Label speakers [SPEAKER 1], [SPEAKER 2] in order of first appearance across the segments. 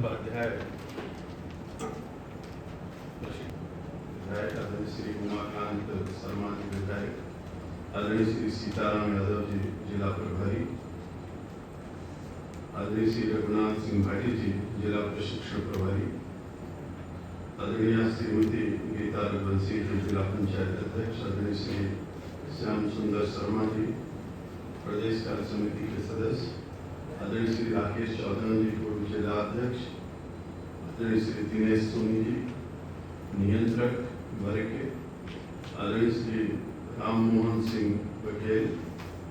[SPEAKER 1] उपाध्याय आदरणीय श्री उमाकांत शर्मा जी विधायक, आदरणीय श्री सीताराम यादव जी जिला प्रभारी, आदरणीय श्री रघुनाथ सिंह भाटी जी जिला प्रशिक्षण प्रभारी, आदरणीय श्रीमती गीता रघुवंशी जी जिला पंचायत अध्यक्ष, आदरणीय श्री श्याम सुंदर शर्मा जी प्रदेश कार्य समिति के सदस्य, आदरणीय श्री राकेश चौधरी जी पूर्व जिला अध्यक्ष, आदरणीय श्री दिनेश सोनी जी नियंत्रक वर्ग के, आदरणीय श्री राम मोहन सिंह बघेल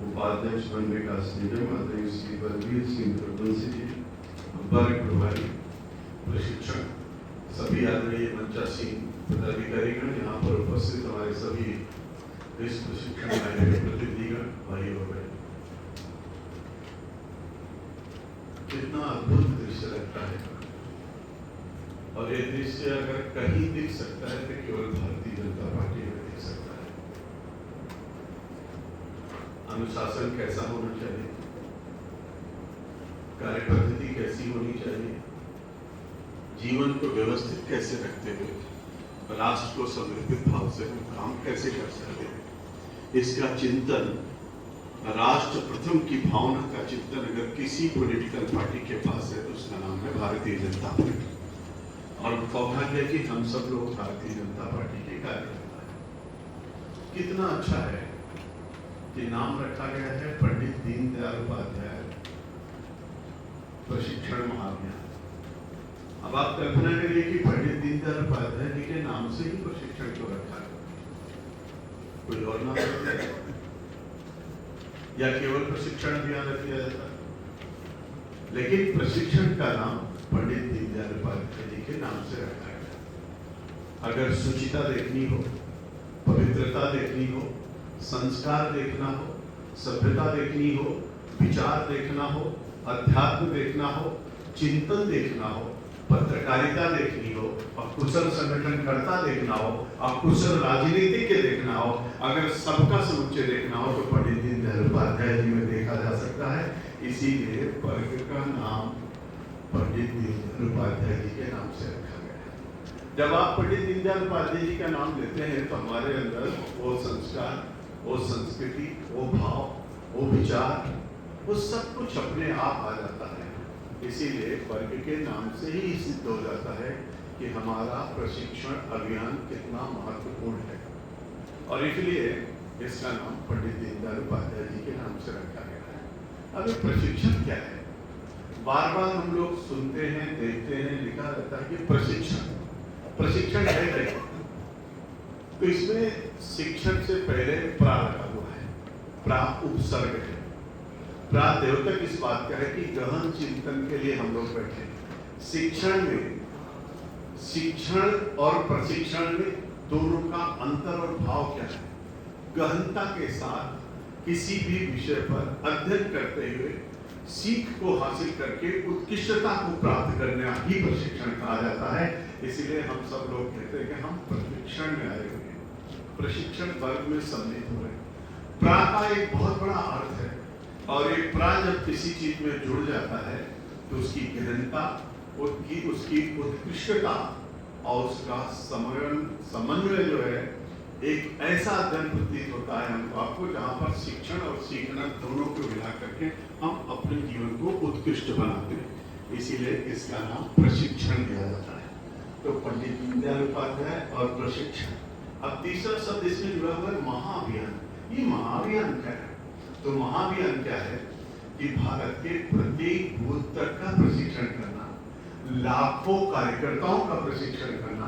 [SPEAKER 1] उपाध्यक्ष वन विकास निगम, आदरणीय श्री बलवीर सिंह रघुवंशी जी वर्ग प्रभारी प्रशिक्षण, सभी आदरणीय मंचासीन पदाधिकारीगण, यहाँ पर उपस्थित हमारे सभी इस प्रशिक्षण कार्य के प्रतिनिधिगण, भाई और बहन, कितना अद्भुत दृश्य लगता है। और ये दृश्य अगर कहीं दिख सकता है तो केवल भारतीय जनता पार्टी में दिख सकता है। अनुशासन कैसा होना चाहिए, कार्य पद्धति कैसी होनी चाहिए, जीवन को व्यवस्थित कैसे रखते हुए राष्ट्र को समर्पित भाव से हम काम कैसे कर सकते हैं, इसका चिंतन, राष्ट्र प्रथम की भावना का चिंतन अगर किसी पॉलिटिकल पार्टी के पास है तो उसका नाम है भारतीय जनता पार्टी। और सौभाग्य है कि हम सब लोग भारतीय जनता पार्टी के कार्यकर्ता हैं। कितना अच्छा है कि नाम रखा गया है पंडित दीनदयाल उपाध्याय प्रशिक्षण महाअभियान। अब आप कल्पना करिए कि पंडित दीनदयाल उपाध्याय जी के नाम से ही प्रशिक्षण को रखा है, कोई और नाम रख दिया या केवल प्रशिक्षण अभियान रख दिया जाता, लेकिन प्रशिक्षण का नाम पंडित दीनदयाल उपाध्याय जी के नाम से रखा गया। अगर शुचिता देखनी हो, पवित्रता देखनी हो, संस्कार देखना हो, सभ्यता देखनी हो, विचार देखना हो, अध्यात्म देखना हो, चिंतन देखना हो, पत्रकारिता देखनी हो, और कुशल संगठनकर्ता देखना हो, और कुशल राजनीति के देखना हो, अगर सबका समुच्चय देखना हो तो पंडित दीनदयाल उपाध्याय जी में देखा जा सकता है। इसीलिए वर्ग का नाम पंडित दीनदयाल उपाध्याय जी के नाम से रखा गया है। जब आप पंडित दीनदयाल उपाध्याय जी का नाम लेते हैं तो हमारे अंदर वो संस्कार, वो संस्कृति, वो भाव, वो विचार, वो सब कुछ अपने आप आ जाता है। इसीलिए वर्ग के नाम से ही सिद्ध हो जाता है कि हमारा प्रशिक्षण अभियान कितना महत्वपूर्ण है, और इसलिए इसका नाम पंडित दीनदयाल उपाध्याय जी के नाम से रखा गया है। अब ये प्रशिक्षण क्या है? बार बार हम लोग सुनते हैं, देखते हैं, लिखा रहता है कि प्रशिक्षण है क्या? तो इसमें शिक्षण से पहले प्रा लगा हुआ है। प्रा उपसर्ग है। प्रा द्योतक इस बात का है कि गहन चिंतन के लिए हम लोग बैठे। शिक्षण में, शिक्षण और प्रशिक्षण में दोनों का अंतर और भाव क्या है? गहनता के साथ किसी भी विषय पर अध्ययन करते हुए सीख को हासिल करके उत्कृष्टता को प्राप्त करना ही प्रशिक्षण कहा जाता है। इसीलिए हम सब लोग कहते हैं कि हम प्रशिक्षण में आए हुए हैं, प्रशिक्षण वर्ग में सम्मिलित हो रहे हैं। प्रा का एक बहुत बड़ा अर्थ है, और एक प्रा जब किसी चीज में जुड़ जाता है तो उसकी गहनता, उसकी उत्कृष्टता और उसका समन्वय जो है, एक ऐसा अध्ययन प्रतीत होता है हमको, आपको, जहाँ पर शिक्षण और सीखना दोनों को मिला करके हम अपने जीवन को उत्कृष्ट बनाते हैं। इसीलिए इसका नाम प्रशिक्षण दिया जाता है। तो पंडित दीनदयाल उपाध्याय और प्रशिक्षण। अब तीसरा शब्द इसमें जुड़ा हुआ है महाअभियान। ये महाअभियान क्या है? तो महाअभियान क्या है कि भारत के प्रत्येक बूथ तक का प्रशिक्षण करना, लाखों कार्यकर्ताओं का प्रशिक्षण करना,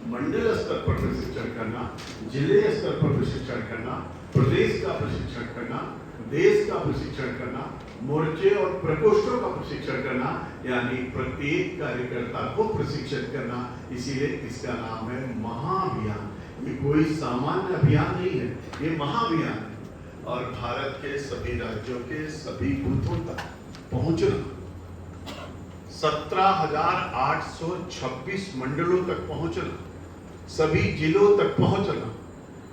[SPEAKER 1] मंडल स्तर पर प्रशिक्षण करना, जिले स्तर पर प्रशिक्षण करना, प्रदेश का प्रशिक्षण करना, देश का प्रशिक्षण करना, मोर्चे और प्रकोष्ठों का प्रशिक्षण करना, यानी प्रत्येक कार्यकर्ता को प्रशिक्षित करना। इसीलिए इसका नाम है महाअभियान। ये कोई सामान्य अभियान नहीं है, ये महाअभियान है। और भारत के सभी राज्यों के सभी बूथों तक पहुंचना, 17,826 मंडलों तक पहुंचना, सभी जिलों तक पहुंचना,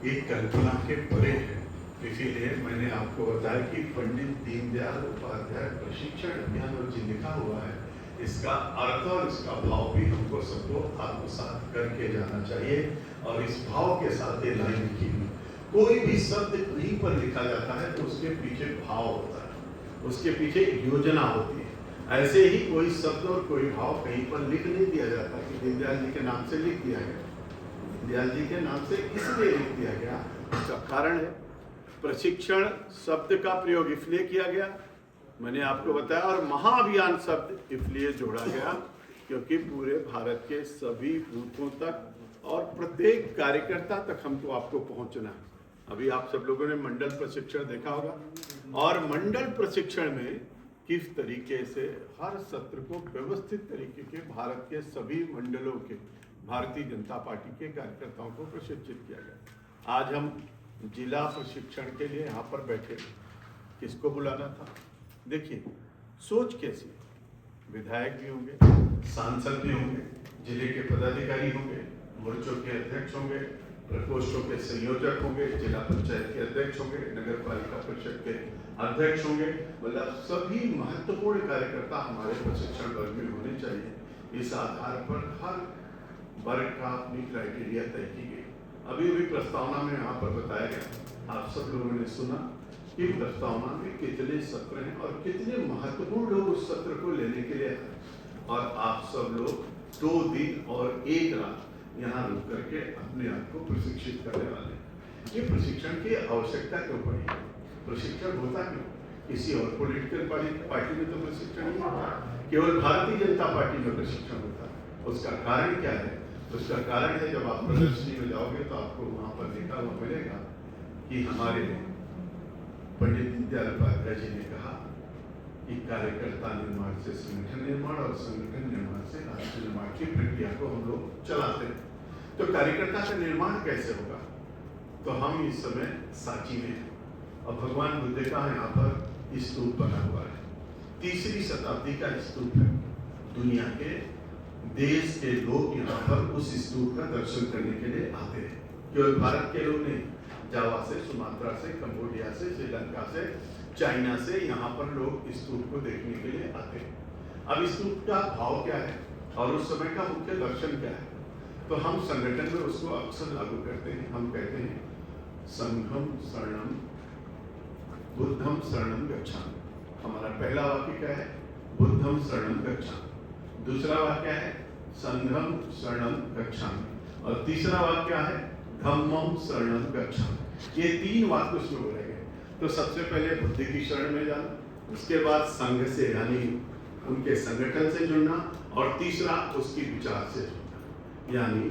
[SPEAKER 1] एक कल्पना के परे है। इसीलिए मैंने आपको बताया कि पंडित दीनदयाल उपाध्याय प्रशिक्षण अभियान और जी लिखा हुआ है, इसका अर्थ और इसका भाव भी हमको सबको आत्मसात करके जाना चाहिए। और इस भाव के साथ ये लाइन लिखी हुई, कोई भी शब्द कहीं पर लिखा जाता है तो उसके पीछे भाव होता है, उसके पीछे योजना होती है। ऐसे ही कोई शब्द और कोई भाव कहीं पर लिख नहीं दिया जाता कि दीनदयाल जी के नाम से लिख दिया गया। दीनदयाल जी के नाम से इसलिए लिख दिया गया, उसका कारण है प्रशिक्षण शब्द का प्रयोग इसलिए किया गया, मैंने आपको बताया, और महाअभियान शब्द इसलिए जोड़ा गया क्योंकि पूरे भारत के सभी बूथों तक और प्रत्येक कार्यकर्ता तक हमको आपको पहुंचना है। अभी आप सब लोगों ने मंडल प्रशिक्षण देखा होगा, और मंडल प्रशिक्षण में किस तरीके से हर सत्र को व्यवस्थित तरीके के भारत के सभी मंडलों के भारतीय जनता पार्टी के कार्यकर्ताओं को प्रशिक्षित किया गया। आज हम जिला प्रशिक्षण के लिए यहाँ पर बैठे, किसको बुलाना था? देखिए सोच कैसी, विधायक भी होंगे, सांसद भी होंगे, जिले के पदाधिकारी होंगे, मोर्चों के अध्यक्ष होंगे, प्रकोष्ठों के संयोजक होंगे, जिला पंचायत के अध्यक्ष होंगे, नगर पालिका परिषद के अध्यक्ष होंगे, मतलब सभी महत्वपूर्ण कार्यकर्ता हमारे प्रशिक्षण वर्ग में होने चाहिए। इस आधार पर हर वर्ग का अपनी क्राइटेरिया तय की गई। अभी अभी प्रस्तावना में यहाँ पर बताया गया, आप सब लोगों ने सुना कि प्रस्तावना में कितने सत्र हैं और कितने महत्वपूर्ण लोग उस सत्र को लेने के लिए आए, और आप सब लोग 2 दिन और 1 रात यहाँ रुक करके अपने आप को प्रशिक्षित करने वाले। ये प्रशिक्षण की आवश्यकता क्यों पड़ी? प्रशिक्षण होता क्यों? किसी और पॉलिटिकल पार्टी में तो प्रशिक्षण नहीं होता, केवल भारतीय जनता पार्टी में प्रशिक्षण होता है। उसका कारण क्या है? उसका कारण है, जब आप प्रदर्शनी में जाओगे तो आपको वहां पर लिखा हुआ मिलेगा कि हमारे पंडित दीनदयाल उपाध्याय जी ने कहा कि कार्यकर्ता निर्माण से संगठन निर्माण और संगठन निर्माण से राष्ट्र निर्माण की प्रक्रिया को हम लोग चलाते हैं। तो कार्यकर्ता का निर्माण कैसे होगा? तो हम इस समय सांची में हैं और भगवान बुद्ध का यहाँ पर स्तूप बना हुआ है, 3री शताब्दी का स्तूप है। दुनिया के देश के लोग यहाँ पर उस स्तूप का दर्शन करने के लिए आते हैं, केवल भारत के लोग नहीं, जावा से, सुमात्रा से, कंबोडिया से, श्रीलंका से, चाइना से यहाँ पर लोग स्तूप को देखने के लिए आते हैं। अब स्तूप का भाव क्या है और उस समय का मुख्य दर्शन क्या है? तो हम संगठन में उसको अक्सर लागू करते हैं। हम कहते हैं संघम शरणम बुद्धम शरणम गच्छामि। हमारा पहला वाक्य क्या है? बुद्धम शरणम गच्छामि। दूसरा वाक्य है संघम शरणम गच्छामि, और तीसरा वाक्य है धम्मम शरणम गच्छामि। ये 3 वाक्य उसमें बोले गए। तो सबसे पहले बुद्ध की शरण में जाना, उसके बाद संघ से यानी उनके संगठन से जुड़ना, और तीसरा उसकी विचार से जुड़ना यानी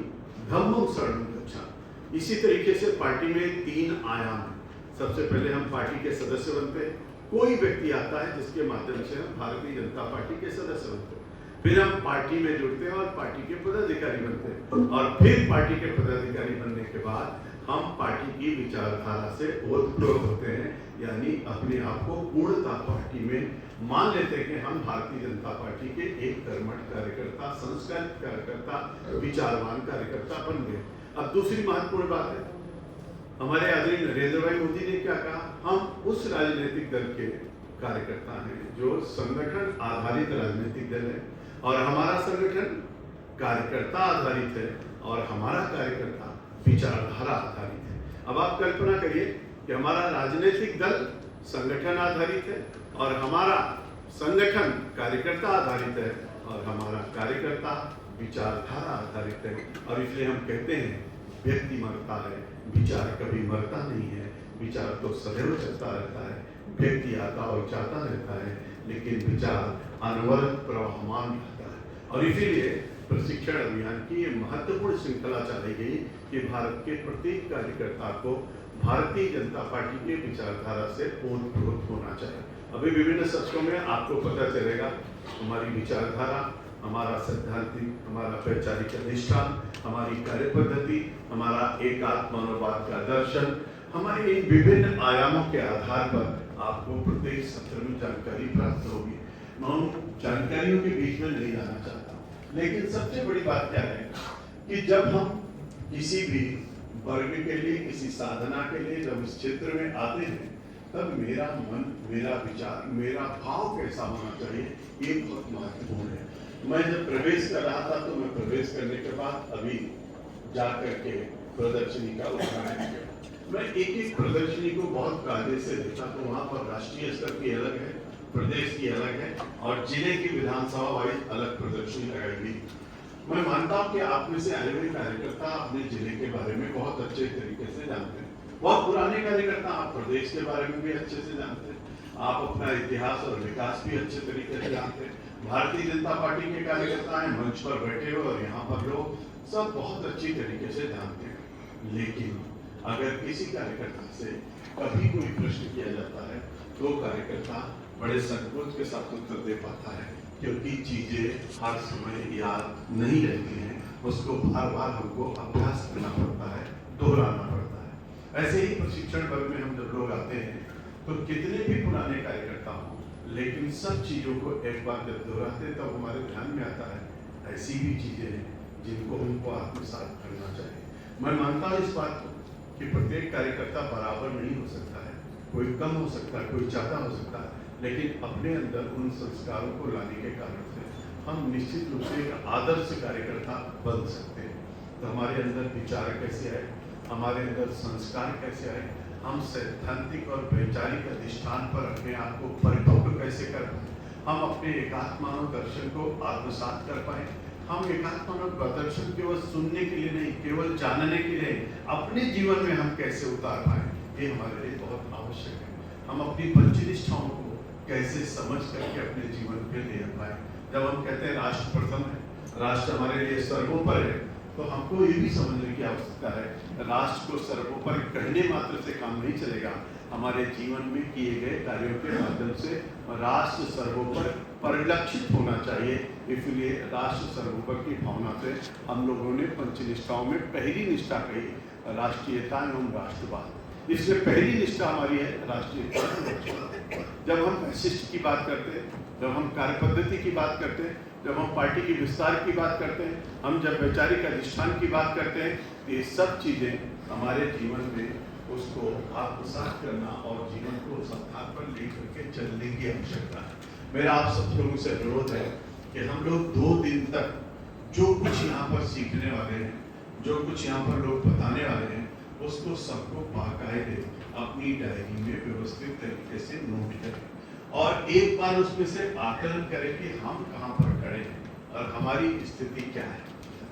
[SPEAKER 1] धम्मम शरणम गच्छामि। इसी तरीके से पार्टी में 3 आयाम है। सबसे पहले हम पार्टी के सदस्य बनते हैं, कोई व्यक्ति आता है जिसके माध्यम से हम भारतीय जनता पार्टी के सदस्य बनते हैं, फिर हम पार्टी में जुड़ते हैं और पार्टी के पदाधिकारी बनते हैं, और फिर पार्टी के पदाधिकारी बनने के बाद हम पार्टी की विचारधारा से ओतप्रोत होते हैं, यानी अपने आप को पूर्णता पार्टी में मान लेते हैं कि हम भारतीय जनता पार्टी के एक कर्मठ कार्यकर्ता, संस्कारित कार्यकर्ता, विचारवान कार्यकर्ता बन गए। अब दूसरी महत्वपूर्ण बात है, हमारे आदरणीय नरेंद्र भाई मोदी ने क्या कहा? हम उस राजनीतिक दल के कार्यकर्ता हैं जो संगठन आधारित राजनीतिक दल है, और हमारा संगठन कार्यकर्ता आधारित है और हमारा कार्यकर्ता विचारधारा आधारित है। अब आप कल्पना करिए कि हमारा राजनीतिक दल संगठन आधारित है और हमारा संगठन कार्यकर्ता आधारित है और हमारा कार्यकर्ता विचारधारा आधारित है। और इसलिए हम कहते हैं व्यक्ति मरता है, विचार कभी मरता नहीं है। विचार तो सदैव चलता रहता है, व्यक्ति आता और जाता रहता है, लेकिन विचार अनवरत प्रवाहमान रहता है। और इसीलिए प्रशिक्षण अभियान की ये महत्वपूर्ण श्रृंखला चलाई गई कि भारत के प्रत्येक कार्यकर्ता को भारतीय जनता पार्टी के विचारधारा से ओतप्रोत होना चाहिए। अभी विभिन्न सत्रों में आपको पता चलेगा हमारी विचारधारा, हमारा सैद्धांतिक, हमारा वैचारिक अधिष्ठान, हमारी कार्य पद्धति, हमारा एकात्म मनोवाद का दर्शन, हमारे इन विभिन्न आयामों के आधार पर आपको प्रत्येक सत्र में जानकारी प्राप्त होगी। मैं उन जानकारियों के बीच में नहीं जाना चाहता, लेकिन सबसे बड़ी बात क्या है कि जब हम किसी भी वर्ग के लिए, किसी साधना के लिए जब इस क्षेत्र में आते हैं, तब मेरा मन, मेरा विचार, मेरा भाव कैसा होना चाहिए, ये बहुत महत्वपूर्ण है। मैं जब प्रवेश कर रहा था तो मैं प्रवेश करने के बाद अभी जा करके प्रदर्शनी का उद्घाटन किया। मैं एक एक प्रदर्शनी को बहुत कायदे से देखा तो वहाँ पर राष्ट्रीय स्तर की अलग है, प्रदेश की अलग है और जिले की विधानसभा वाइज अलग प्रदर्शनी लगाई गई। मैं मानता हूँ कि आप में से आए हुए कार्यकर्ता अपने जिले के बारे में बहुत अच्छे तरीके से जानते हैं, बहुत पुराने कार्यकर्ता आप प्रदेश के बारे में भी अच्छे से जानते हैं, आप अपना इतिहास और विकास भी अच्छे तरीके से जानते हैं। भारतीय जनता पार्टी के कार्यकर्ता हैं मंच पर बैठे हुए और यहाँ पर लोग सब बहुत अच्छी तरीके से जानते हैं। लेकिन अगर किसी कार्यकर्ता से कभी कोई प्रश्न किया जाता है तो कार्यकर्ता बड़े संकोच के साथ उत्तर दे पाता है, क्योंकि चीजें हर समय याद नहीं रहती हैं, उसको बार बार हमको अभ्यास करना पड़ता है, दोहराना पड़ता है। ऐसे ही प्रशिक्षण वर्ग में हम जब लोग आते हैं तो कितने भी पुराने कार्यकर्ता हों, लेकिन सब चीजों को एक बार जब दोहराते तब हमारे ध्यान में आता है ऐसी भी चीजें हैं जिनको हमको आत्मसात करना चाहिए। मैं मानता हूँ इस बात को कि प्रत्येक कार्यकर्ता बराबर नहीं हो सकता है, कोई कम हो सकता है, कोई ज्यादा हो सकता है, लेकिन अपने अंदर उन संस्कारों को लाने के कारण से हम निश्चित रूप से एक आदर्श कार्यकर्ता बन सकते हैं। तो हमारे अंदर विचार कैसे आए, हमारे अंदर संस्कार कैसे आए, हम सैद्धांतिक और वैचारिक अधिष्ठान पर अपने आप को परिपक्व कैसे कर पाए, हम अपने एकात्मानव दर्शन को आत्मसात कर पाए, हम एकात्मानव दर्शन केवल सुनने के लिए नहीं, केवल जानने के लिए अपने जीवन में हम कैसे उतार पाए, ये हमारे लिए बहुत आवश्यक है। हम अपनी पंचनिष्ठाओं को कैसे समझ करके अपने जीवन पे ले पाए। जब हम कहते हैं राष्ट्र प्रथम है, राष्ट्र हमारे लिए सर्वोपरि है, तो हमको ये भी समझने की आवश्यकता है राष्ट्र को सर्वोपरि कहने मात्र से काम नहीं चलेगा, हमारे जीवन में किए गए कार्यों के माध्यम से राष्ट्र सर्वोपरि परिलक्षित होना चाहिए। इसलिए राष्ट्र सर्वोपरि की भावना से हम लोगों ने पंचनिष्ठाओं में पहली निष्ठा कही राष्ट्रीयता एवं राष्ट्रवाद। इसमें पहली निष्ठा हमारी है राष्ट्रीयता। जब हम वैशिष्ट की बात करते हैं, जब हम कार्य पद्धति की बात करते हैं, जब हम पार्टी की विस्तार की बात करते हैं, हम जब वैचारिक अधिष्ठान की बात करते हैं, ये सब चीजें हमारे जीवन में उसको आत्मसात करना और जीवन को स्थान पर लेकर के चलने की आवश्यकता है। मेरा आप सब लोगों से अनुरोध है कि हम लोग 2 दिन तक जो कुछ यहाँ पर सीखने वाले हैं, जो कुछ यहाँ पर लोग बताने वाले हैं, उसको सबको बाकायदे अपनी डायरी में व्यवस्थित तरीके से नोट करें और एक बार उसमें से आकलन करें कि हम कहाँ पर खड़े हैं और हमारी स्थिति क्या है।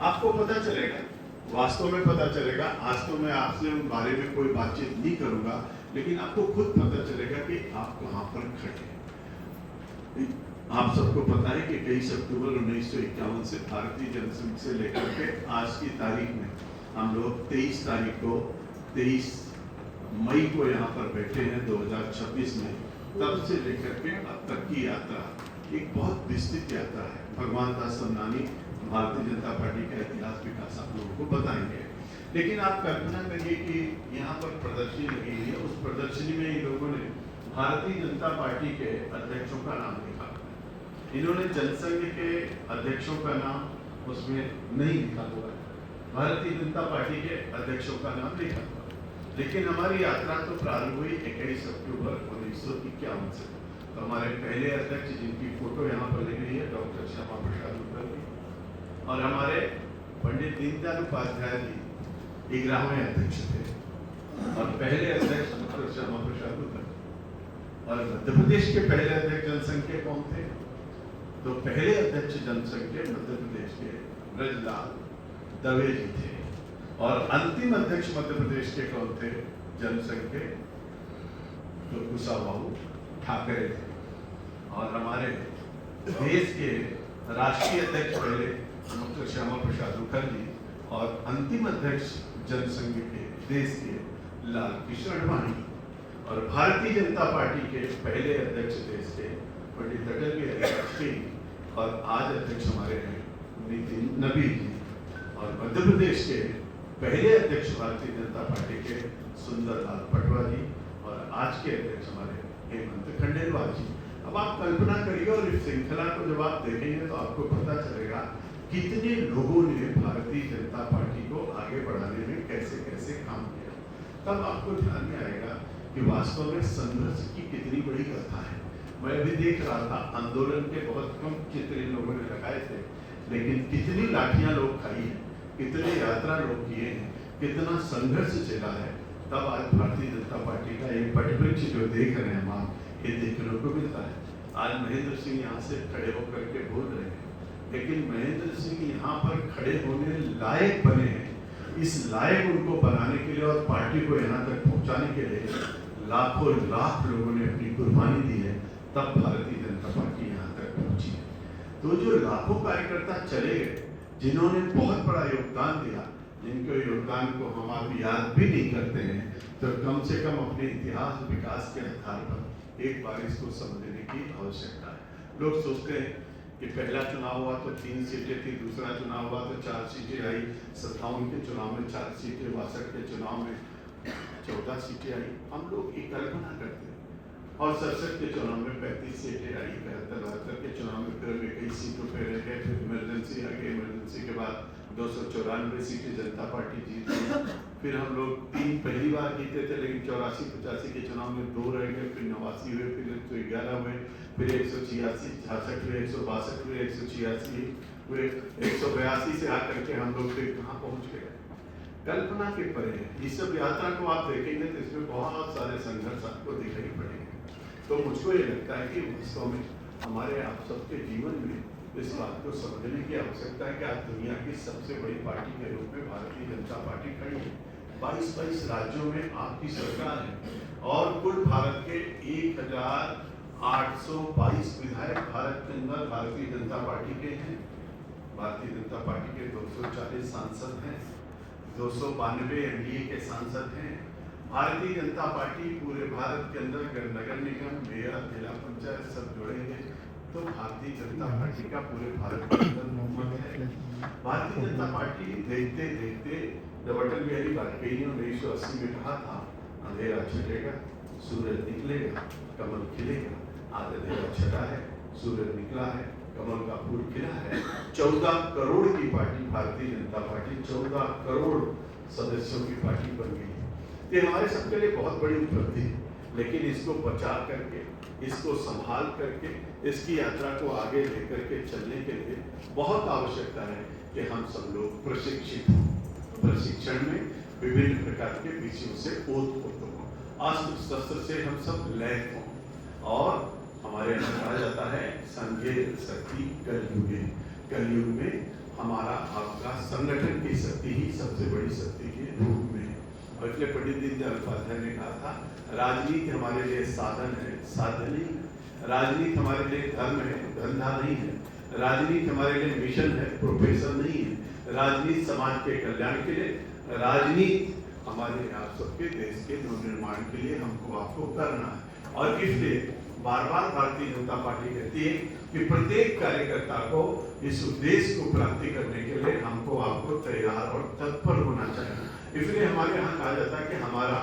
[SPEAKER 1] आपको पता चलेगा, वास्तव में पता चलेगा। आज तो मैं आपसे उन बारे में कोई बातचीत नहीं करूंगा, लेकिन आपको खुद पता चलेगा कि आप कहाँ पर खड़े हैं। आप सबको पता है कि 23 अक्टूबर 1951 से भारतीय जनसंघ से लेकर के आज की तारीख में हम लोग 23 मई को यहाँ पर बैठे हैं 2026 में। तब से लेकर के अब तक की यात्रा एक बहुत विस्तृत यात्रा है। भगवान दास समनानी भारतीय जनता पार्टी का इतिहास विकास आप लोगों को बताएंगे, लेकिन आप कल्पना करिए कि यहाँ पर प्रदर्शनी लगी है, उस प्रदर्शनी में इन लोगों ने भारतीय जनता पार्टी के अध्यक्षों का नाम लिखा। इन्होंने जनसंघ के अध्यक्षों का नाम उसमें नहीं लिखा हुआ है, भारतीय जनता पार्टी के अध्यक्षों का नाम लिखा हुआ। लेकिन हमारी यात्रा तो प्रारंभ हुई 21 अक्टूबर 1951 से। तो हमारे पहले अध्यक्ष जिनकी फोटो यहाँ पर लगी हुई है डॉक्टर श्यामा प्रसाद मुखर्जी, और हमारे पंडित दीनदयाल उपाध्याय जी 11वें अध्यक्ष थे और पहले अध्यक्ष डॉक्टर श्यामा प्रसाद मुखर्जी। और मध्य प्रदेश के पहले अध्यक्ष जनसंघ के कौन थे? तो पहले अध्यक्ष जनसंघ के मध्य प्रदेश के ब्रजलाल दवे जी थे और अंतिम अध्यक्ष मध्य प्रदेश के कौन थे? जनसंघ के तो कुशाभाऊ ठाकरे थे। और हमारे देश के राष्ट्रीय अध्यक्ष पहले डॉक्टर श्यामा प्रसाद मुखर्जी और अंतिम अध्यक्ष जनसंघ के देश के लाल कृष्ण आडवाणी, और भारतीय जनता पार्टी के पहले अध्यक्ष देश के पंडित अटल बिहारी वाजपेयी, और आज अध्यक्ष हमारे हैं नितिन नबी जी, और मध्य प्रदेश के पहले अध्यक्ष भारतीय जनता पार्टी के सुंदरलाल पटवा जी, और आज के अध्यक्ष हमारे हेमंत खंडेलवाल जी। अब आप कल्पना करिए और इस श्रृंखला को जब आप देखेंगे तो आपको पता चलेगा कितने लोगों ने भारतीय जनता पार्टी को आगे बढ़ाने में कैसे कैसे काम किया। तब आपको ध्यान में आएगा कि वास्तव में संघर्ष की कितनी बड़ी कथा है। मैं अभी देख रहा था आंदोलन के बहुत कम चित्र इन लोगों ने लगाए थे, लेकिन कितनी लाठियां लोग खाई हैं, कितने यात्रा लोग किए हैं, कितना संघर्ष चला है, तब आज भारतीय जनता पार्टी का एक वटवृक्ष जो देख रहे हैं हम आप, ये देखने को मिलता है। आज महेंद्र सिंह यहाँ से खड़े होकर के बोल रहे हैं, लेकिन महेंद्र सिंह यहाँ पर खड़े होने लायक बने हैं। इस लायक उनको बनाने के लिए और पार्टी को यहाँ तक पहुँचाने के लिए लाखों लाख लोगों ने अपनी कुर्बानी दी है, तब भारतीय जनता पार्टी यहाँ तक पहुँची है। तो जो लाखों कार्यकर्ता चले गए, जिन्होंने बहुत बड़ा योगदान दिया, जिनके योगदान को हम आप याद भी नहीं करते हैं, तो कम से कम अपने इतिहास विकास के आधार पर एक बार इसको समझने की आवश्यकता है। लोग सोचते हैं कि पहला चुनाव हुआ तो 3 सीटें थी, दूसरा चुनाव हुआ तो 4 सीटें आई, 57 के चुनाव में 4 सीटें, 62 के चुनाव में 14 सीटें आई। हम लोग ये कल्पना करते हैं। और 67 के चुनाव में 35 सीटें आई, 72 के चुनाव में फिर 21 सीटों पर रह गए, फिर इमरजेंसी आ गई, इमरजेंसी के बाद 294 सीटें जनता पार्टी जीत गई। फिर हम लोग 3 पहली बार जीते थे, लेकिन 84-85 के चुनाव में 2 रह गए, फिर 89 हुए, फिर 111 हुए, फिर 186, 66 हुए, 162 हुए, 186 हुए, 182 से आकर के हम लोग फिर कहाँ पहुँच गए, कल्पना के परे है। इस सब यात्रा को आप देखेंगे तो इसमें बहुत सारे संघर्ष आपको दिखाई पड़ेंगे। तो मुझको ये लगता है कि वास्तव में हमारे आप सबके जीवन में इस बात को समझने की आवश्यकता है कि आज दुनिया की सबसे बड़ी पार्टी के रूप में भारतीय जनता पार्टी खड़ी है। 22 राज्यों में आपकी सरकार है और कुल भारत के 1822 विधायक भारत के अंदर भारतीय जनता पार्टी के हैं। भारतीय जनता पार्टी के 240 सांसद हैं, 292 एनडीए के सांसद हैं। भारतीय जनता पार्टी पूरे भारत के अंदर नगर निगम, मेयर, जिला पंचायत सब जोड़ेंगे तो भारतीय जनता पार्टी का पूरे भारत के अंदर बहुमत है। भारतीय जनता पार्टी देखते देखते जब अटल बिहारी वाजपेयी ने 1980 में कहा था, अंधेरा छटेगा, सूरज निकलेगा, कमल खिलेगा। आज अंधेरा छटा है, सूरज निकला है, कमल का फूल खिला है। 14 करोड़ की पार्टी भारतीय जनता पार्टी 14 करोड़ सदस्यों की पार्टी बन गई। ये हमारे सबके लिए बहुत बड़ी उपलब्धि है, लेकिन इसको बचा करके, इसको संभाल करके, इसकी यात्रा को आगे लेकर के चलने के लिए बहुत आवश्यकता है कि हम सब लोग प्रशिक्षित हों, प्रशिक्षण में विभिन्न प्रकार के विषयों से ओतप्रोत हों, अस्त्र शस्त्र से हम सब लैस हों। और हमारे यहाँ कहा जाता है संघे शक्ति कलयुगे, कलयुग में हमारा आपका संगठन की शक्ति ही सबसे बड़ी शक्ति के रूप में। और इसलिए पंडित दीनदयाल उपाध्याय ने कहा था, राजनीति हमारे लिए साधन है, साधन नहीं। राजनीति हमारे लिए धर्म है, धंधा नहीं है। राजनीति हमारे लिए मिशन है, प्रोफेशन नहीं है। राजनीति समाज के कल्याण के लिए, राजनीति हमारे आप सबके देश के नवनिर्माण के लिए हमको आपको करना है। और इसलिए बार बार भारतीय जनता पार्टी कहती है कि प्रत्येक कार्यकर्ता को इस उद्देश्य को प्राप्ति करने के लिए हमको आपको तैयार और तत्पर होना चाहिए। इसलिए हमारे यहाँ कहा जाता है कि हमारा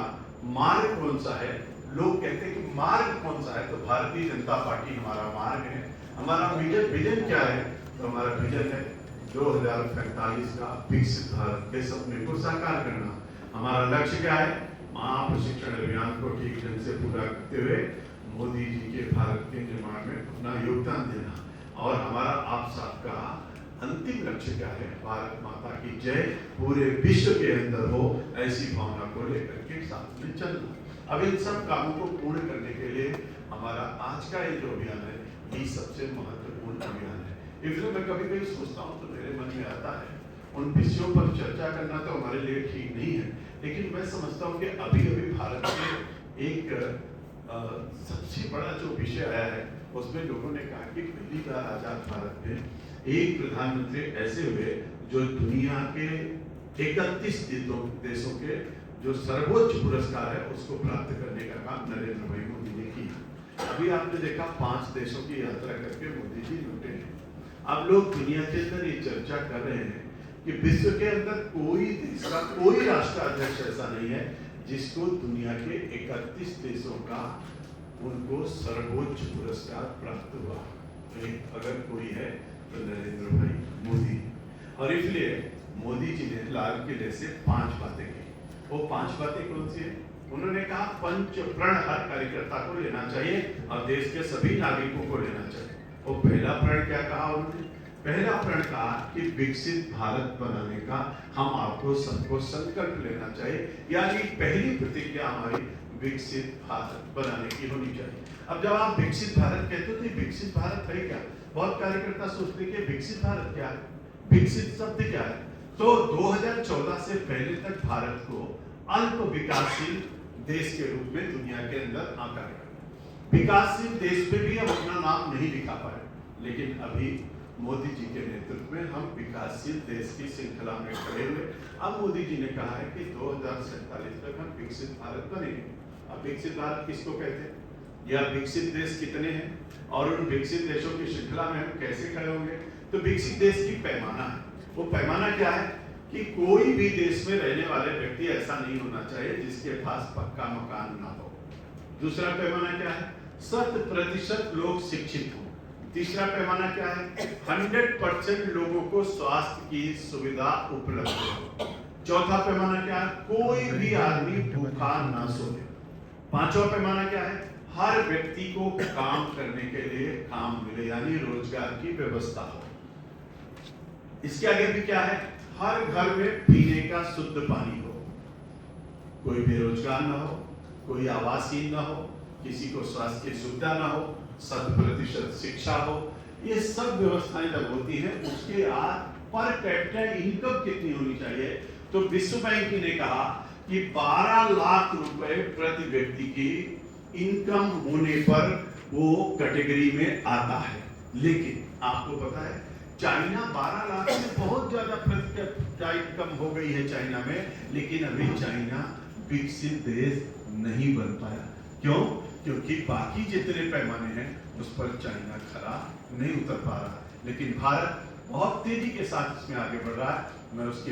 [SPEAKER 1] मार्ग कौन सा है। लोग कहते हैं कि मार्ग कौन सा है, तो भारतीय जनता पार्टी हमारा मार्ग है। हमारा विजन क्या है, तो हमारा विजन है 2045 का विकसित भारत के सपने को साकार करना। हमारा लक्ष्य क्या है, महाप्रशिक्षण अभियान को ठीक ढंग से पूरा करते हुए मोदी जी के भारत के निर्माण में अपना योगदान देना। और हमारा आप सबका अंतिम लक्ष्य क्या है, भारत माता की जय पूरे विश्व के अंदर हो, ऐसी भावना को लेकर के साथ में चलना। अब इन सब कामों को पूर्ण करने के लिए हमारा आज का ये जो अभियान है, ये सबसे महत्वपूर्ण अभियान है। इसलिए मैं कभी कभी सोचता हूँ तो मेरे मन में आता है, उन विषयों पर चर्चा करना तो हमारे लिए ठीक नहीं है, लेकिन मैं समझता हूँ कि अभी अभी भारत में एक सबसे बड़ा जो विषय आया है, उसमें लोगों ने कहा कि पहली बार आजाद भारत में एक प्रधानमंत्री ऐसे हुए जो दुनिया के 31 देशों के जो सर्वोच्च पुरस्कार है उसको प्राप्त करने का काम नरेंद्र भाई मोदी ने किया। अभी आपने देखा 5 देशों की यात्रा करके मोदी जी लौटे हैं। अब लोग दुनिया के अंदर ये चर्चा कर रहे हैं कि विश्व के अंदर कोई देश का कोई राष्ट्राध्यक्ष ऐसा नहीं है जिसको दुनिया के 31 देशों का उनको सर्वोच्च पुरस्कार प्राप्त हुआ। अगर कोई है तो नरेंद्र भाई मोदी। और इसलिए मोदी जी ने लाल किले से 5 बातें की। वो 5 बातें कौन सी है? उन्होंने कहा पंच प्रण हर कार्यकर्ता को लेना चाहिए और देश के सभी नागरिकों को लेना चाहिए। वो पहला प्रण क्या कहा उन्होंने? पहला प्रण कहा कि विकसित भारत बनाने का हम आपको सबको संकल्प लेना चाहिए, यानी पहली प्रतिज्ञा हमारी विकसित भारत बनाने की होनी चाहिए। अब जब आप विकसित भारत कहते हो तो विकसित भारत है क्या? बहुत कार्यकर्ता सोचते हैं कि विकसित भारत क्या है, विकसित शब्द क्या है। तो 2014 से पहले तक भारत को अल्प विकासशील देश के रूप में दुनिया के अंदर आंका गया। विकासशील देश पे भी हम अपना नाम नहीं लिखा पाए, लेकिन अभी मोदी जी के नेतृत्व में हम विकासशील देश की श्रृंखला में खड़े हुए। अब मोदी जी ने कहा है कि 2047 तक हम विकसित भारत बनेंगे। अब विकसित भारत किसको कहते हैं, या विकसित देश कितने हैं, और उन विकसित देशों की श्रृंखला में हम कैसे खड़े होंगे? तो विकसित देश की पैमाना है, वो पैमाना क्या है कि कोई भी देश में रहने वाले व्यक्ति ऐसा नहीं होना चाहिए जिसके पास पक्का मकान ना हो। दूसरा पैमाना क्या है? 100% लोग शिक्षित हों। तीसरा पैमाना क्या है? 100% लोगों को स्वास्थ्य की सुविधा उपलब्ध हो। चौथा पैमाना क्या है? कोई भी आदमी भूखा ना सोए। पांचवा पैमाना क्या है? हर व्यक्ति को काम करने के लिए काम मिले, यानी रोजगार की व्यवस्था हो। इसके आगे भी क्या है? हर घर में पीने का शुद्ध पानी हो, कोई बेरोजगार ना हो, कोई आवासहीन ना हो, किसी को स्वास्थ्य की सुविधा ना हो, 100% शिक्षा हो। ये सब व्यवस्थाएं जब होती हैं, उसके पर कैपिटा इनकम कितनी होनी चाहिए? तो विश्व बैंक ने कहा कि 12 लाख रुपए प्रति व्यक्ति की इनकम होने पर वो कैटेगरी में आता है। लेकिन आपको पता है चाइना 12 लाख से बहुत ज्यादा प्रति कैपिटा इनकम हो गई है चाइना में, लेकिन अभी चाइना विकसित देश नहीं बन पाया। क्यों? क्योंकि बाकी जितने पैमाने हैं उस पर चाइना खरा नहीं उतर पा रहा। लेकिन भारत बहुत तेजी के साथ इसमें आगे बढ़ रहा है। मैं उसकी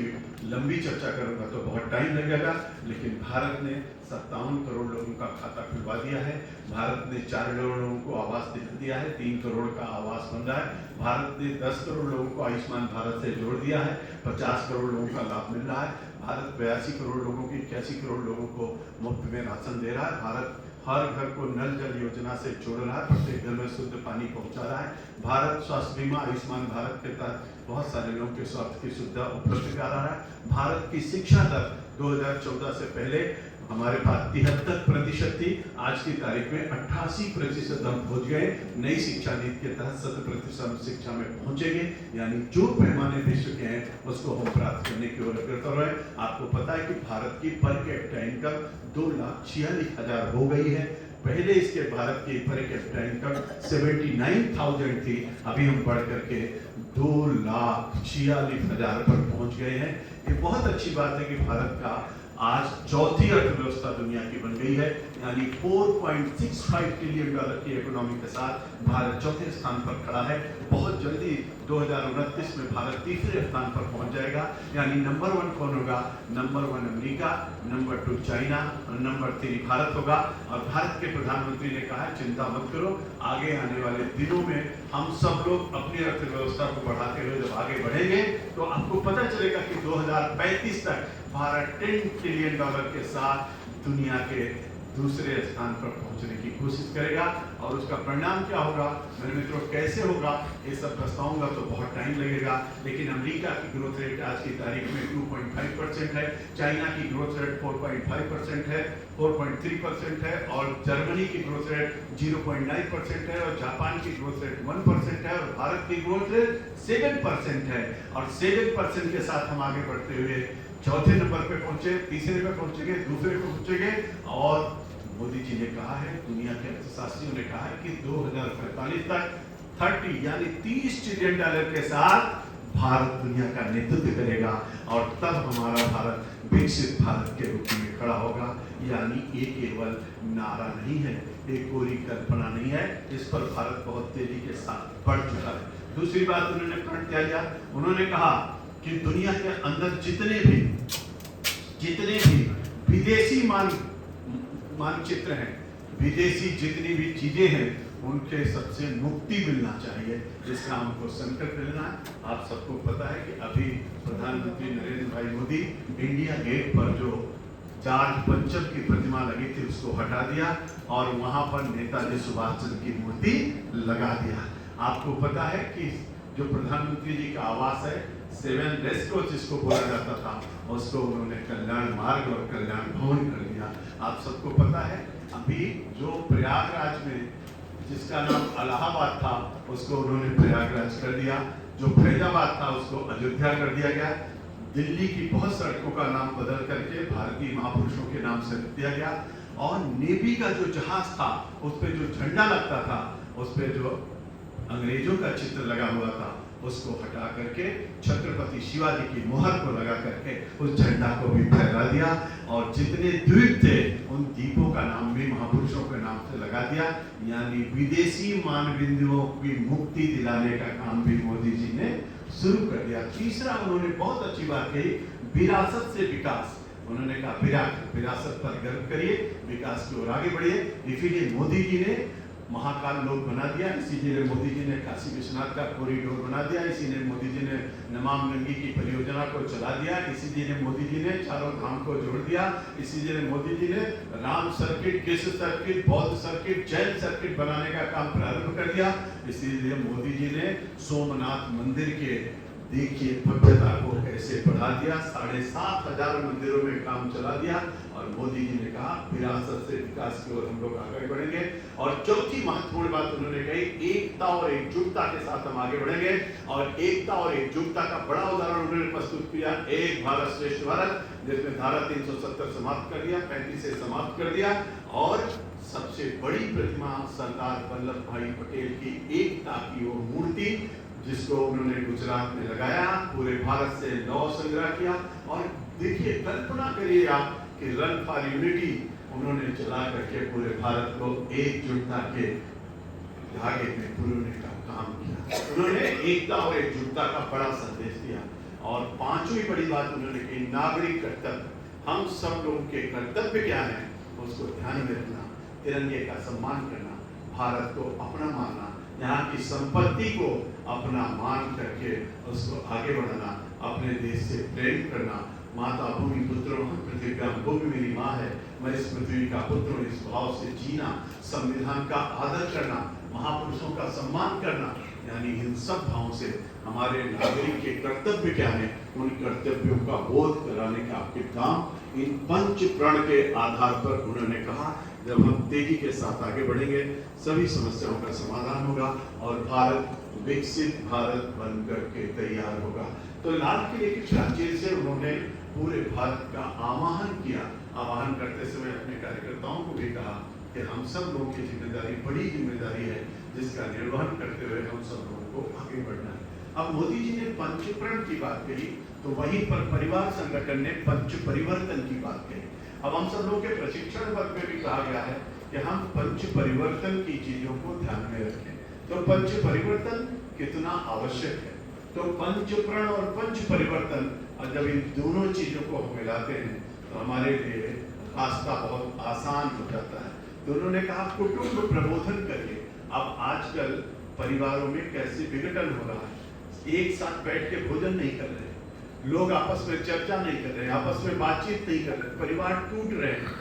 [SPEAKER 1] लंबी चर्चा करूंगा तो बहुत टाइम लगेगा, लेकिन भारत ने 57 करोड़ लोगों का खाता खुलवा दिया है। भारत ने 4 करोड़ लोगों को आवास दिया है, 3 करोड़ का आवास बन रहा है। भारत ने 10 करोड़ लोगों को आयुष्मान भारत से जोड़ दिया है, 50 करोड़ लोगों का लाभ मिल रहा है। भारत 82 करोड़ लोगों की 81 करोड़ लोगों को मुफ्त में राशन दे रहा है। भारत हर घर को नल जल योजना से जोड़ रहा है, प्रत्येक घर में शुद्ध पानी पहुंचा रहा है। भारत स्वास्थ्य बीमा आयुष्मान भारत के तहत बहुत सारे लोगों के स्वास्थ्य की सुविधा उपलब्ध करा रहा है। भारत की शिक्षा दर 2014 से पहले हमारे पास 73% थी, आज की तारीख में 88% हम पहुंच गए। नई शिक्षा नीति के तहत 100% शिक्षा में पहुंचेंगे, यानी जो पैमाने विश्व के हैं उसको हम प्राप्त करने की ओर अग्रसर रहे। आपको पता है कि भारत की पर कैपिटा इनकम 2,46,000 हो गई है। पहले इसके भारत की पर कैपिटा इनकम 79,000 थी, अभी हम बढ़ करके 2,46,000 पर पहुंच गए हैं। ये बहुत अच्छी बात है कि भारत का आज चौथी अर्थव्यवस्था दुनिया की बन गई है, यानी $4.65 ट्रिलियन की इकोनॉमी के साथ भारत चौथे स्थान पर खड़ा है। बहुत जल्दी 2029 में भारत तीसरे स्थान पर पहुंच जाएगा, यानी नंबर 1 कौन होगा? नंबर 1 अमेरिका, नंबर 2 चाइना और नंबर 3 भारत होगा। और भारत के प्रधानमंत्री ने कहा चिंता मत करो, आगे आने वाले दिनों में हम सब लोग अपनी अर्थव्यवस्था को बढ़ाते हुए जब आगे बढ़ेंगे तो आपको पता चलेगा कि 2035 तक भारत $10 ट्रिलियन के साथ दुनिया के दूसरे स्थान पर पहुंचने की कोशिश करेगा। और उसका परिणाम क्या होगा मेरे मित्रों, कैसे होगा, ये सब बताऊंगा तो बहुत टाइम लगेगा। लेकिन अमेरिका की ग्रोथ रेट आज की तारीख में 2.5% है, चाइना की ग्रोथ रेट 4.5% है, 4.3% है, और जर्मनी की ग्रोथ रेट 0.9% है, और जापान की ग्रोथ रेट 1% है, और भारत की ग्रोथ रेट 7% है। और 7% के साथ हम आगे बढ़ते हुए चौथे नंबर पे पहुंचे, तीसरे पे पहुंचेंगे, दूसरे पे पहुंचेंगे। और मोदी जी ने कहा है, दुनिया के अर्थशास्त्रियों ने कहा है कि 2045 तक 30 यानी $30 ट्रिलियन के साथ भारत दुनिया का नेतृत्व करेगा, और तब हमारा भारत विकसित भारत के रूप में खड़ा होगा। यानी ये केवल नारा नहीं है, ये कोई कल्पना नहीं है, इस पर भारत बहुत तेजी के साथ बढ़ चुका है। दूसरी बात उन्होंने प्रण किया गया, उन्होंने कहा कि दुनिया के अंदर जितने भी विदेशी मानचित्र हैं, विदेशी जितनी भी चीजें हैं, उनके सबसे मुक्ति मिलना चाहिए। इसका हमको संकल्प लेना है। आप सबको पता है कि अभी प्रधानमंत्री नरेंद्र भाई मोदी इंडिया गेट पर जो जॉर्ज पंचम की प्रतिमा लगी थी उसको हटा दिया और वहां पर नेताजी सुभाष चंद्र की मूर्ति लगा दिया। आपको पता है कि जो प्रधानमंत्री जी का आवास है 7 रेस्को जिसको बोला जाता था, उसको उन्होंने कल्याण मार्ग और कल्याण भवन कर दिया। आप सबको पता है अभी जो प्रयागराज में जिसका नाम इलाहाबाद था उसको उन्होंने प्रयागराज कर दिया, जो फैजाबाद था उसको अयोध्या कर दिया गया। दिल्ली की बहुत सड़कों का नाम बदल करके भारतीय महापुरुषों के नाम से रख दिया गया। और नेवी का जो जहाज था उस पर जो झंडा लगता था, उस पर जो अंग्रेजों का चित्र लगा हुआ था, उसको हटा करके छत्रपति शिवाजी की मोहर को लगा करके उस झंडा को भी फहरा दिया। और जितने द्वीप थे उन द्वीपों का नाम भी महापुरुषों के नाम से लगा दिया। यानी विदेशी मानबिंदुओं की मुक्ति दिलाने का काम भी मोदी जी ने शुरू कर दिया। तीसरा उन्होंने बहुत अच्छी बात कही, विरासत से विकास। उन्होंने कहा विरासत पर गर्व करिए, विकास की ओर आगे बढ़िए। इसीलिए मोदी जी ने महाकाल लोक बना दिया, इसीलिए मोदी जी ने काशी विश्वनाथ का कॉरिडोर बना दिया, इसीलिए मोदी जी ने नमामि गंगे की परियोजना को चला दिया, इसीलिए मोदी जी ने चारों धाम को जोड़ दिया, इसीलिए मोदी जी ने राम सर्किट, कृष्ण सर्किट, बौद्ध सर्किट, जैन सर्किट बनाने का काम प्रारंभ कर दिया। इसीलिए मोदी जी ने सोमनाथ मंदिर के देखिए भव्यता को कैसे बढ़ा दिया, 7,500 मंदिरों में काम चला दिया। और मोदी जी ने कहा विरासत से विकास की ओर हम लोग आगे बढ़ेंगे। और चौथी महत्वपूर्ण बात उन्होंने कही, एकता और एकजुटता के साथ हम आगे बढ़ेंगे। और एकता और एकजुटता का बड़ा उदाहरण उन्होंने प्रस्तुत किया, एक भारत श्रेष्ठ भारत, जिसमें धारा 370 समाप्त कर दिया, 35 से समाप्त कर दिया। और सबसे बड़ी प्रतिमा सरदार वल्लभ भाई पटेल की एकता की वो मूर्ति, जिसको उन्होंने गुजरात में लगाया, पूरे भारत से लौह संग्रह किया। और देखिए, कल्पना करिए आप कि रन फॉर यूनिटी उन्होंने चला करके पूरे भारत को एकजुटता के धागे में पुरोने का काम किया। उन्होंने एकता और एकजुटता का बड़ा संदेश दिया। और पांचवी बड़ी बात उन्होंने कही, नागरिक कर्तव्य। हम सब लोगों के कर्तव्य क्या है उसको ध्यान में रखना, तिरंगे का सम्मान करना, भारत को अपना मानना, यहाँ की संपत्ति को अपना मान करके उसको आगे बढ़ाना, अपने देश से प्रेम करना। माता भूमि पुत्रों पृथ्व्यां, भूमि मेरी माँ है, मैं इस पृथ्वी का पुत्र हूँ, इस भाव से जीना, संविधान का आदर करना, महापुरुषों का सम्मान करना। यानी इन सब भावों से हमारे नागरिक के कर्तव्य क्या है, उन कर्तव्यों का बोध कराने का आपके काम। इन पंच प्रण के आधार पर उन्होंने कहा, जब हम तेजी के साथ आगे बढ़ेंगे सभी समस्याओं का समाधान होगा और भारत विकसित भारत बनकर के तैयार होगा। तो लाल किले की प्राचीर से उन्होंने पूरे भारत का आह्वान किया। आह्वान करते समय अपने कार्यकर्ताओं को भी कहा कि हम सब लोगों की जिम्मेदारी, बड़ी जिम्मेदारी है, जिसका निर्वहन करते हुए हम सब लोगों को आगे बढ़ना है। अब मोदी जी ने पंचप्रण की बात कही, तो वहीं पर परिवार संगठन ने पंच परिवर्तन की बात कही। अब हम सब लोगों के प्रशिक्षण वर्ग में भी कहा गया है कि हम पंच परिवर्तन की चीजों को ध्यान में रखें। तो पंच परिवर्तन कितना आवश्यक है, तो पंचप्रण और पंच परिवर्तन, और जब इन दोनों चीजों को हम मिलाते हैं तो हमारे लिए रास्ता बहुत आसान हो जाता है। तो उन्होंने कहा कुटुंब प्रबोधन करिए। अब आजकल परिवारों में कैसे विघटन हो रहा है, एक साथ बैठ के भोजन नहीं कर रहे, लोग आपस में चर्चा नहीं कर रहे, आपस में बातचीत नहीं कर रहे, परिवार टूट रहे हैं।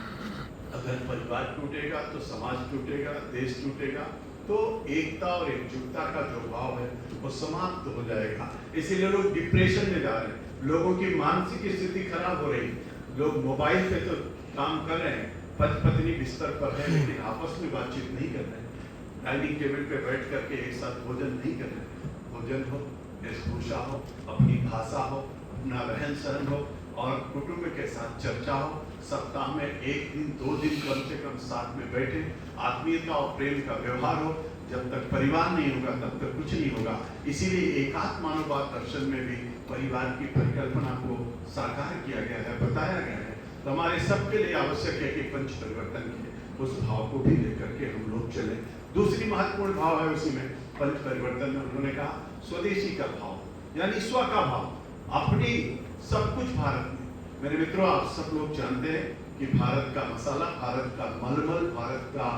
[SPEAKER 1] अगर परिवार टूटेगा तो समाज टूटेगा, देश टूटेगा, तो एकता और एकजुटता का जो भाव है वो समाप्त हो जाएगा। इसीलिए लोग डिप्रेशन में जा रहे हैं, लोगों की मानसिक स्थिति खराब हो रही, लोग मोबाइल पे तो काम कर रहे हैं, पति पत्नी बिस्तर पर है लेकिन आपस में बातचीत नहीं कर रहे, डाइनिंग टेबल पे बैठ करके एक साथ भोजन नहीं कर रहे। भोजन हो, वेशभूषा हो, अपनी भाषा हो, अपना रहन सहन हो और कुटुंब के साथ चर्चा हो। सप्ताह में 1 दिन 2 दिन कम से कम साथ में बैठे, आत्मीयता और प्रेम का व्यवहार हो। जब तक परिवार नहीं होगा तब तक कुछ नहीं होगा। इसीलिए एकात्म मानववाद दर्शन में भी परिवार की परिकल्पना को साकार किया गया है, बताया गया है। तो हमारे सबके लिए आवश्यक है कि पंच परिवर्तन के उस भाव को भी लेकर के हम लोग चले। दूसरी महत्वपूर्ण भाव है उसी में पंच परिवर्तन में, उन्होंने कहा स्वदेशी का भाव, यानी स्व का भाव, अपनी सब कुछ भारत में। मेरे मित्रों, आप सब लोग जानते हैं कि भारत का मसाला, भारत का मलमल, भारत का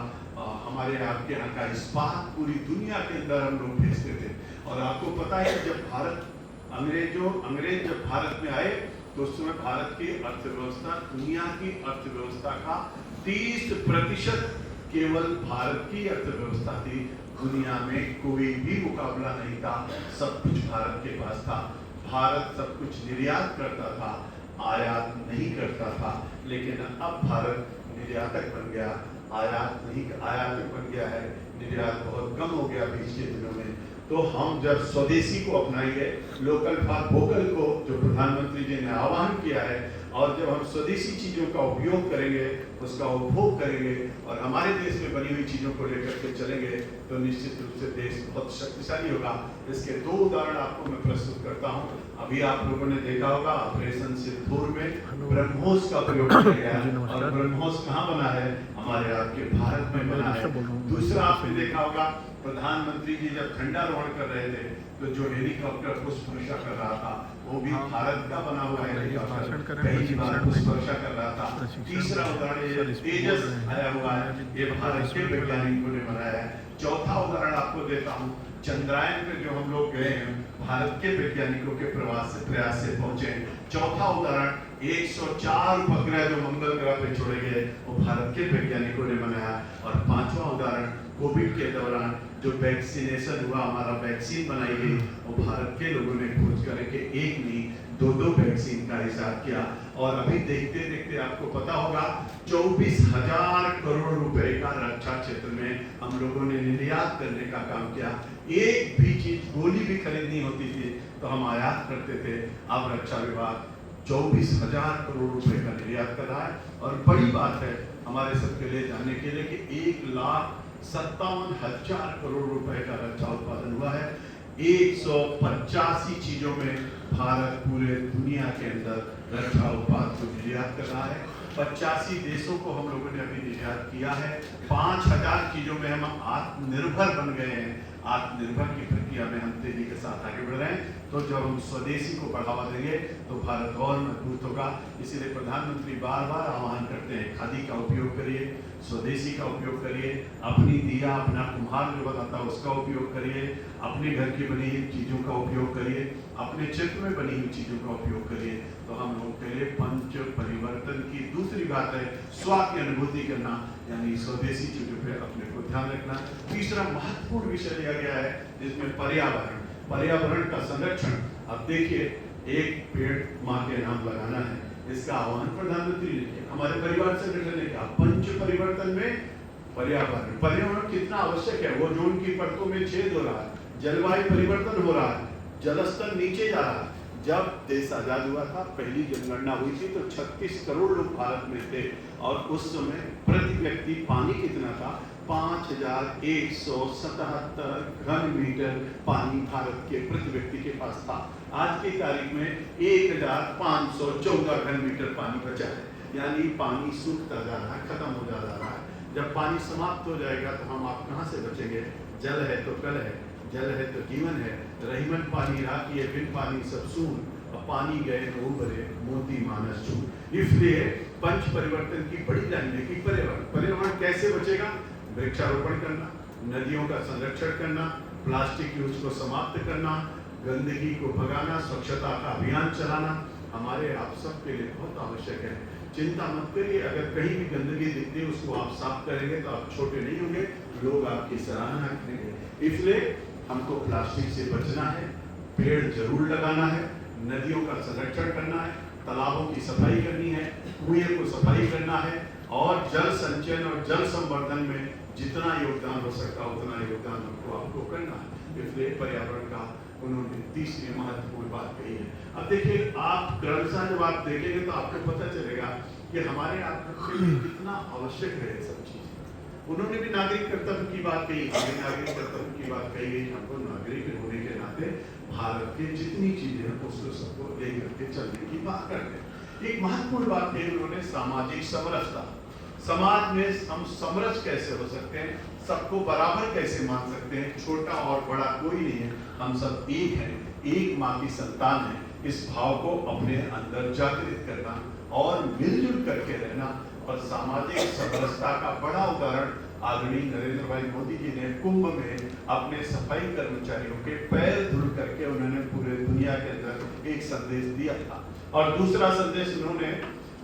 [SPEAKER 1] हमारे आपके यहाँ का इस्पात पूरी दुनिया के अंदर हम लोग भेजते थे। और आपको पता है जब अंग्रेज जब भारत में आए तो उस समय भारत की अर्थव्यवस्था दुनिया की अर्थव्यवस्था का 30% केवल भारत की अर्थव्यवस्था थी। दुनिया में कोई भी मुकाबला नहीं था, सब कुछ भारत के पास था। भारत सब कुछ निर्यात करता था, आयात नहीं करता था। लेकिन अब भारत निर्यातक बन गया, आयातक बन गया है। निर्यात बहुत कम हो गया बीच के दिनों में। तो हम जब स्वदेशी को अपनाएंगे, लोकल फॉर वोकल को जो प्रधानमंत्री जी ने आह्वान किया है, और जब हम स्वदेशी चीजों का उपयोग करेंगे, उसका उपभोग करेंगे और हमारे देश में बनी हुई चीजों को लेकर के चलेंगे, तो निश्चित रूप से देश बहुत शक्तिशाली होगा। इसके दो उदाहरण आपको मैं प्रस्तुत करता हूँ। अभी आप लोगों ने देखा होगा ऑपरेशन सिंदूर में ब्रह्मोस का प्रयोग किया गया है, और ब्रह्मोस कहाँ बना है? हमारे आपके भारत में बना है। दूसरा आपने देखा होगा, प्रधानमंत्री जी जब झंडारोहण कर रहे थे, तो जो हेलीकॉप्टर पुष्प वर्षा कर रहा था, वो भी भारत का बना हुआ हेलीकॉप्टर पहली बार पुष्प वर्षा कर रहा था। तीसरा उदाहरण तेजस आया हुआ है, ये भारत के वैज्ञानिकों ने बनाया है। चौथा उदाहरण आपको देता हूँ, चंद्रायन पे जो हम लोग गए हैं, भारत के वैज्ञानिकों के प्रयास से पहुंचे। चौथा उदाहरण 104 उपग्रह जो मंगल ग्रह पे छोड़े गए, वो भारत के वैज्ञानिकों ने बनाया। और पांचवा उदाहरण, कोविड के दौरान जो वैक्सीनेशन हुआ, हमारा वैक्सीन बनाई गई, वो भारत के लोगों ने खोज करके एक नहीं दो वैक्सीन का हिसाब किया। और अभी देखते देखते आपको पता होगा 24,000 करोड़ रुपए का रक्षा क्षेत्र में हम लोगों ने निर्यात करने का काम किया। एक भी चीज, गोली भी खरीदनी होती थी तो हम आयात करते थे। अब रक्षा विभाग 24,000 करोड़ रुपए का निर्यात कर रहा है। और बड़ी बात है हमारे सबके लिए जानने के लिए कि 1,57,000 करोड़ रुपए का रक्षा उत्पादन हुआ है। 185 चीजों में भारत पूरे दुनिया के अंदर रक्षा उत्पाद को निर्यात कर रहा है। 85 देशों को हम लोगों ने अभी निर्यात किया है। 5,000 चीजों में हम आत्मनिर्भर बन गए हैं। आत्मनिर्भर की प्रक्रिया में हम तेजी के साथ आगे बढ़ रहे हैं। तो जब हम स्वदेशी को बढ़ावा देंगे तो भारत और मजबूत होगा। इसीलिए प्रधानमंत्री बार बार आह्वान करते हैं, खादी का उपयोग करिए, स्वदेशी का उपयोग करिए, अपनी दिया अपना कुम्हार जो बताता है उसका उपयोग करिए, अपने घर की बनी हुई चीजों का उपयोग करिए, अपने क्षेत्र में बनी हुई चीजों का उपयोग करिए। तो हम लोगों के लिए पंच परिवर्तन की दूसरी बात है स्व की अनुभूति करना, यानी स्वदेशी चीजों पे अपने को ध्यान रखना। तीसरा महत्वपूर्ण विषय लिया गया है जिसमें पर्यावरण का संरक्षण। अब देखिए, एक पेड़ माँ के नाम लगाना है, इसका आह्वान प्रधानमंत्री ने किया, हमारे परिवार संगठन ने किया। पंच परिवर्तन में पर्यावरण कितना आवश्यक है। वो जो उनकी परतों में छेद हो रहा है, जलवायु परिवर्तन हो रहा है, जलस्तर नीचे जा रहा है। जब देश आजाद हुआ था, पहली जनगणना हुई थी तो 36 करोड़ लोग भारत में थे, और उस समय प्रति व्यक्ति पानी कितना था? 5,177 घन मीटर पानी भारत के प्रति व्यक्ति के पास था। आज की तारीख में 1,514 घन मीटर पानी बचा है, यानी पानी सूखता जा रहा है, खत्म हो जा रहा है। जब पानी समाप्त हो जाएगा तो हम आप कहाँ से बचेंगे? जल है तो कल है, जल है तो जीवन है। रहीमन पानी राखी है, बिन पानी सब सून, अब पानी गए तो उबरे मोती मानस चूर। इसलिए पंच परिवर्तन की बड़ी लाइन है कि पर्यावरण कैसे बचेगा? वृक्षारोपण करना, नदियों का संरक्षण करना, प्लास्टिक यूज को समाप्त करना, गंदगी को भगाना, स्वच्छता का अभियान चलाना हमारे आप सबके लिए बहुत आवश्यक है। चिंता मत करिए, अगर कहीं भी गंदगी दिखती है उसको आप साफ करेंगे तो आप छोटे नहीं होंगे, लोग आपकी सराहना करेंगे। इसलिए हमको प्लास्टिक से बचना है, पेड़ जरूर लगाना है, नदियों का संरक्षण करना है, तालाबों की सफाई करनी है, कुएं को सफाई करना है, और जल संचयन और जल संवर्धन में जितना योगदान हो सकता है उतना योगदान आपको करना है। इसलिए पर्यावरण का उन्होंने तीसरी महत्वपूर्ण बात कही है। अब देखिए, आप क्रमशः जब आप देखेंगे तो आपको पता चलेगा कि हमारे आपके लिए कितना आवश्यक है ये सब चीज। उन्होंने भी नागरिक कर्तव्य की बात कही, हमें नागरिक कर्तव्य की बात कही गई। हमको नागरिक होने के नाते भारत के जितनी चीजें हैं उसको सबको लेकर के चलने की बात करते हैं। एक महत्वपूर्ण बात कही उन्होंने, सामाजिक समरसता। समाज में हम समरस कैसे हो सकते हैं, सबको बराबर कैसे मान सकते हैं, छोटा और बड़ा कोई नहीं है, हम सब एक हैं, एक माँ की संतान है। इस भाव को अपने अंदर जागृत करना और मिलजुल करके रहना, और सामाजिक समरसता का बड़ा उदाहरण आदरणीय नरेंद्र भाई मोदी जी ने कुंभ में अपने सफाई कर्मचारियों के पैर धुल करके उन्होंने पूरे दुनिया के अंदर एक संदेश दिया था। और दूसरा संदेश उन्होंने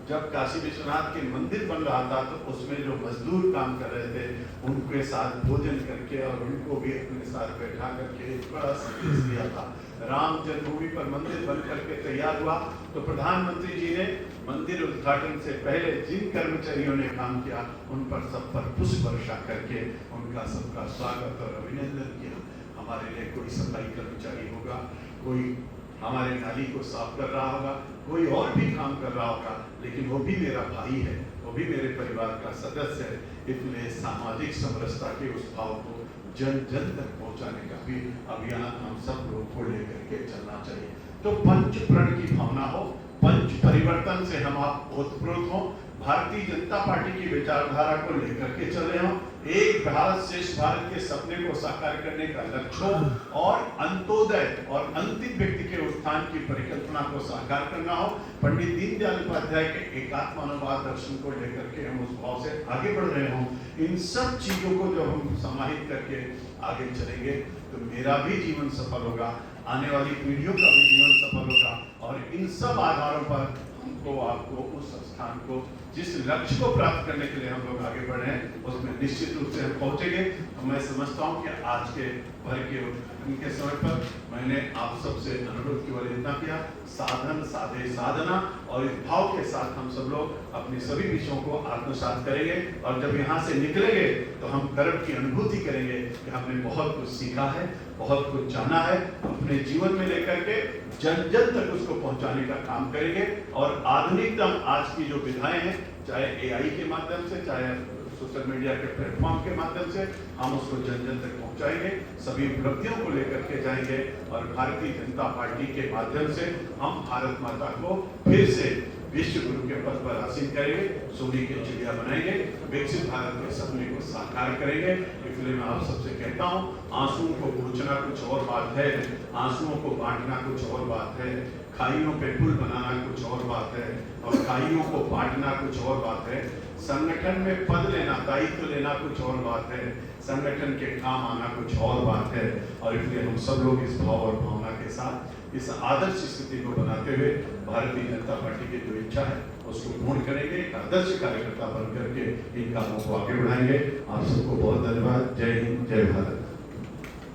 [SPEAKER 1] जब काशी विश्वनाथ के मंदिर बन रहा था तो उसमें जो मजदूर काम कर रहे थे उनके साथ भोजन करके और उनको भी अपने साथ बैठा करके एक बड़ा संदेश दिया था। राम जन्मभूमि पर मंदिर बन करके तैयार हुआ तो प्रधानमंत्री जी ने मंदिर उद्घाटन से पहले जिन कर्मचारियों ने काम किया उन पर सब पर पुष्प वर्षा करके उनका सबका स्वागत और अभिनंदन किया। हमारे लिए कोई सफाई कर्मचारी होगा, कोई हमारे नाली को साफ कर रहा होगा, कोई और भी काम कर रहा होगा, लेकिन वो भी मेरा भाई है, वो भी मेरे परिवार का सदस्य है। इसलिए सामाजिक समरसता के उस भाव को जन जन तक पहुंचाने का भी अभियान हम सब लोग को लेकर के चलना चाहिए। तो पंच प्रण की भावना हो, पंच परिवर्तन से हम आप ओतप्रोत हों, भारतीय जनता पार्टी की विचारधारा को लेकर के चले हों, एक भारत श्रेष्ठ भारत के सपने को साकार करने का लक्ष्य हो और अंत्योदय और अंतिम व्यक्ति के उत्थान की परिकल्पना को साकार करना हो। पंडित दीनदयाल उपाध्याय के एकात्म मानववाद दर्शन को लेकर के हम उस भाव से आगे बढ़ रहे हों। इन सब चीजों को जब हम समाहित करके आगे चलेंगे तो मेरा भी जीवन सफल होगा, आने वाली पीढ़ियों का भी जीवन सफल होगा और इन सब आधारों पर हमको आपको उस स्थान को, जिस लक्ष्य को प्राप्त करने के लिए हम लोग आगे बढ़े हैं उसमें निश्चित रूप से हम पहुंचेंगे। तो मैं समझता हूं कि आज के भर के उनके समय पर मैंने आप सबसे अनुरोध केवल इतना किया, साधन साधे साधना, और इस भाव के साथ हम सब लोग अपने सभी विषयों को आत्मसात करेंगे और जब यहाँ से निकलेंगे तो हम गर्व की अनुभूति करेंगे कि हमने बहुत कुछ सीखा है, बहुत कुछ जाना है, अपने जीवन में लेकर के जन जन तक उसको पहुंचाने का काम करेंगे। और आधुनिकतम आज की जो विधाएं हैं, चाहे एआई के माध्यम से, चाहे सोशल मीडिया के प्लेटफॉर्म के माध्यम से, हम उसको जन जन तक पहुंचाएंगे, सभी उपलब्धियों को लेकर के जाएंगे और भारतीय जनता पार्टी के माध्यम से हम भारत माता को फिर से विश्व गुरु के पद पर आसीन करेंगे, सोने की चिड़िया बनाएंगे, विकसित भारत के सपने को साकार करेंगे। इसलिए मैं आप सबसे कहता हूँ, आंसुओं को पूछना कुछ और बात है, आंसुओं को बांटना कुछ और बात है, खाइयों पे पुल बनाना कुछ और बात है और खाइयों को बांटना कुछ और बात है, संगठन में पद लेना, दायित्व लेना कुछ और बात है, संगठन के काम आना कुछ और बात है। और इसलिए हम सब लोग इस भाव और भावना के साथ इस आदर्श स्थिति को बनाते हुए भारतीय जनता पार्टी की जो इच्छा है उसको पूर्ण करेंगे, एक आदर्श कार्यकर्ता बन करके इन कामों को आगे बढ़ाएंगे। आप सबको बहुत धन्यवाद। जय हिंद, जय भारत।